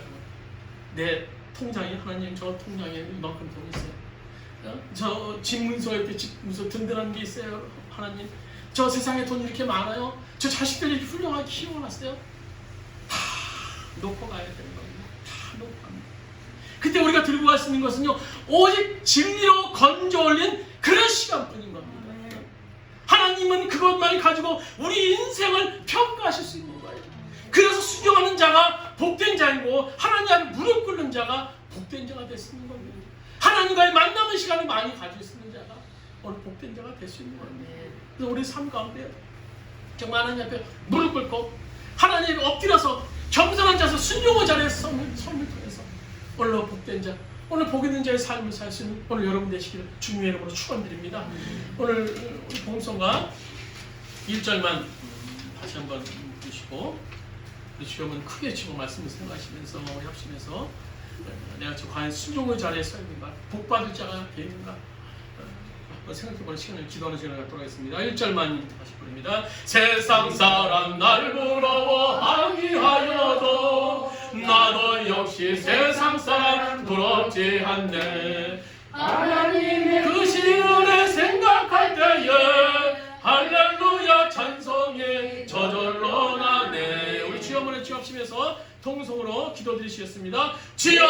A: 내 통장에 하나님 저 통장에 이만큼 돈이 있어요. 저 집문서에 이렇게 집문서 든든한 게 있어요. 하나님 저 세상에 돈이 이렇게 많아요. 저 자식들 이렇게 훌륭하게 키워놨어요. 다 놓고 가야 되는 겁니다. 다 놓고 갑니다. 그때 우리가 들고 갈 수 있는 것은요 오직 진리로 건져 올린 그런 시간뿐인 겁니다. 하나님은 그것만 가지고 우리 인생을 평가하실 수 있는 거예요. 그래서 순종하는 자가 복된 자이고 하나님 앞에 무릎 꿇는 자가 복된 자가 될 수 있는 겁니다. 하나님과의 만남의 시간을 많이 가질 수 있는 자가 오늘 복된 자가 될 수 있는 겁니다. 그래서 우리 삶 가운데 정말 하나님 앞에 무릎 꿇고 하나님 앞에 엎드려서 겸손한 자서 순종의 자리에 섬을 통해서 오늘 복된 자, 오늘 복 있는 자의 삶을 살 수 있는 오늘 여러분 되시기를 주님의 이름으로 축원드립니다. 오늘 우리 복음성가 1절만 다시 한번 보시고 우리 주님은 크게 지금 말씀을 생각하시면서 합심해서 내가 저 과연 순종의 자리에 서 있는가, 복 받을 자가 되는가 생각해보는 시간을 기도하는 시간을 갖도록 하겠습니다. 1절만 다시 부릅니다. 세상 사람 날 부러워하기 하여도 나도 역시 세상 사람 부럽지 않네. 하나님의 그 시간을 생각할 때에 할렐루야 찬송이 저절로 나네. 우리 주여 한번 주합심해서 통성으로 기도드리시겠습니다. 주여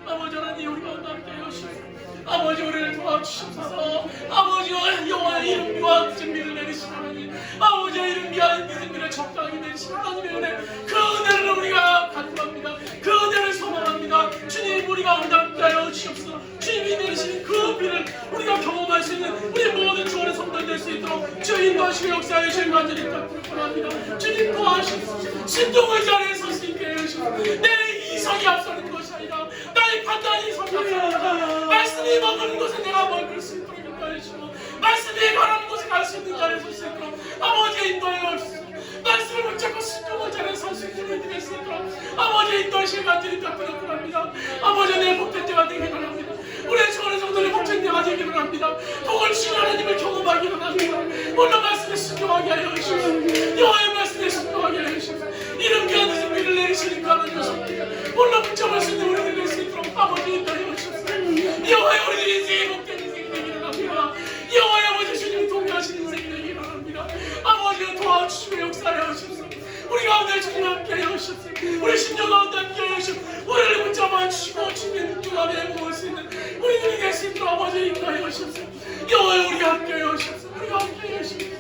A: 아버지 하나님 우리 가운데 함께 하시옵소서. 아버지 우리를 도와주시옵소서. 아버지 여호와의 이름 위와 진리를 내리신 하나님, 아버지의 이름 위와 믿음을 적당히 내리신 하나님의 은혜, 그 은혜를 우리가 간구합니다. 그 은혜를 소망합니다. 주님 우리 가운데 함께 하여 주시옵소서. 주님이 내리신 그 비를 우리가 경험할 수 있는 우리 모든 주원의 성도들 될 수 있도록 주여 인도하시고 역사하여 주님 간절히 부탁드립니다. 주님 도와주시옵소서. 신종의 자리에 설 수 있게 주시옵소서. 내 이성이 앞서는 것이 아니라 나의 판단이 이성이 앞서는 말씀이 머무는 곳에 내가 머물 수 있도록 인도하여 주시고 말씀이 가는 곳에 갈 수 있는 자리에 설 수 있도록 아버지 인도하여 주시옵소서. 말씀을 붙잡고 순종한 자리에 설 수 있도록 인도할 수 있도록 아버지 인도하시길 간절히 뵙도록 합니다. 아버지 내 복된 자가 되기를 합니다. 우리의 주어는 정도의 복된 자가 되기를 합니다. 복을 주신 하나님을 경험하기를 합니다. 물론 말씀에 순종하게 하여 주시옵소서. 여호와의 말씀에 순종하게 하여 주시옵소서. 이름 귀한 승리를 내리시는 그 하나님이십니다. 물론 붙잡을 수 있는 우리를 낼 수 있도록 아버지 인도하여 주시옵소서. 여호와의 우리 인생의 복된 인생이 되기를 합니다. 여호와의 아버지 주님이 동의하시는 인생이 되기를 합니다. 아버지가 도와주시고 역사하여 주시옵소서. 우리 가운데 주님 함께하여 주시옵소서. 우리 심령 가운데 함께하여 주시옵소서. 우리를 붙잡아 주시고 주님의 눈길 아래 모을 수 있는 우리들이 될 수 있도록 아버지 인도하여 주시옵소서. 여호와의 우리 함께하여 주시옵소서. 우리가 함께하여 주시옵소서.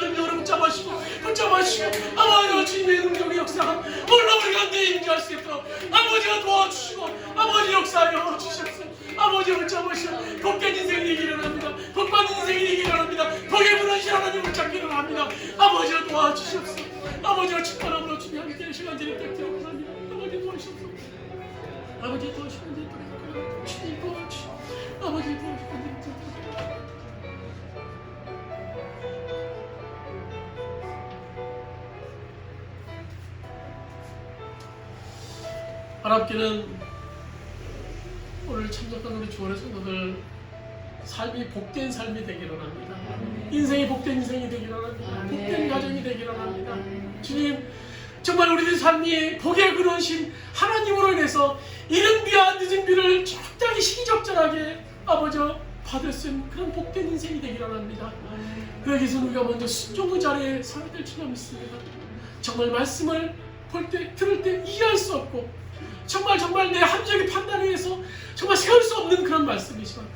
A: 능력으로 붙잡아주시고 아버지가 주님의 능력이 역사한 물론 우리 가운데 임재할 수 있도록 아버지가 도와주시고 아버지 역사하여 주시옵소서. 아버지 붙잡으시고 복된 인생이 되기를 합니다. 복받은 인생이 되기를 합니다. 복의 부르신 하나님을 찾기를 합니다. 아버지가 도와주시옵소서. 아버지가 축복함으로 주님 함께 시간들이 뵙도록 합니다. 아버지 도와주시옵소서. 아버지 도와주시옵소서. 주님 도와주시옵소서. 아버지 도와주시옵소서. 하나님께는 오늘 참석한 우리 주원의 성도들 삶이 복된 삶이 되기를 합니다. 인생이 복된 인생이 되기를 합니다. 복된 가정이 되기를 합니다. 주님 정말 우리들 삶이 복에 그르신 하나님으로 인해서 이른 비와 늦은 비를 적당히 시기적절하게 아버지 받을 수 있는 그런 복된 인생이 되기를 합니다. 그러기 위해서 우리가 먼저 순종의 자리에 서야 될 줄로 믿습니다. 정말 말씀을 볼 때 들을 때 이해할 수 없고 정말 내 합리적인 판단에 의해서 정말 세울 수 없는 그런 말씀이지만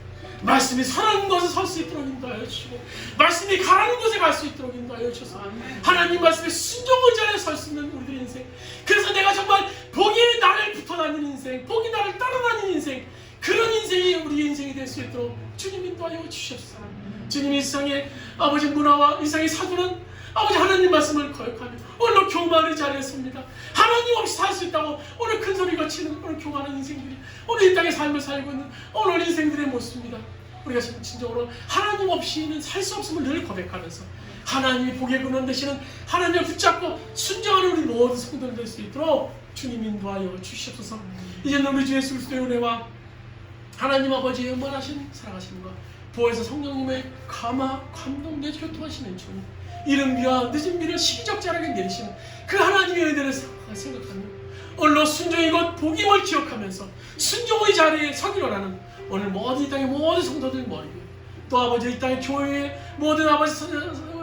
A: 말씀이 서라는 곳에 설 수 있도록 인도하여 주시고 말씀이 가라는 곳에 갈 수 있도록 인도하여 주셔서 하나님 말씀에 순종의 자리에 설 수 있는 우리들의 인생, 그래서 내가 정말 복이 나를 붙어다니는 인생, 복이 나를 따라다니는 인생, 그런 인생이 우리의 인생이 될 수 있도록 주님 인도하여 주시옵소서. 주님이 이 세상의 아버지 문화와 이 세상의 사주는 아버지 하나님 말씀을 거역하며 오늘 교만의 자리에 섭니다. 하나님 없이 살 수 있다고 오늘 큰 소리 거치는 오늘 교만한 인생들이 오늘 이 땅의 삶을 살고 있는 오늘 인생들의 모습입니다. 우리가 진정으로 하나님 없이는 살 수 없음을 늘 고백하면서 하나님이 복의 근원 되시는 하나님을 붙잡고 순종하는 우리 모든 성도들 될 수 있도록 주님 인도하여 주시옵소서. 이제는 우리 주 예수 그리스도의 은혜와 하나님 아버지의 영원하신 사랑하심과 부활에서 성령님의 감동 내주 교통하시는 주님, 이른 비와 늦은 비를 시기적절하게 내리시는 그 하나님의 은혜를 생각하며 오늘로 순종이 곧 복임을 기억하면서 순종의 자리에 서기로 하는 오늘 모든 이 땅의 모든 성도들 모이고 또 아버지 이 땅의 교회의 모든 아버지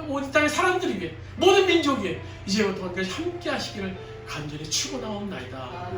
A: 모든 땅의 사람들 위해 모든 민족 위해 이제부터 함께 하시기를 간절히 축원하옵나이다.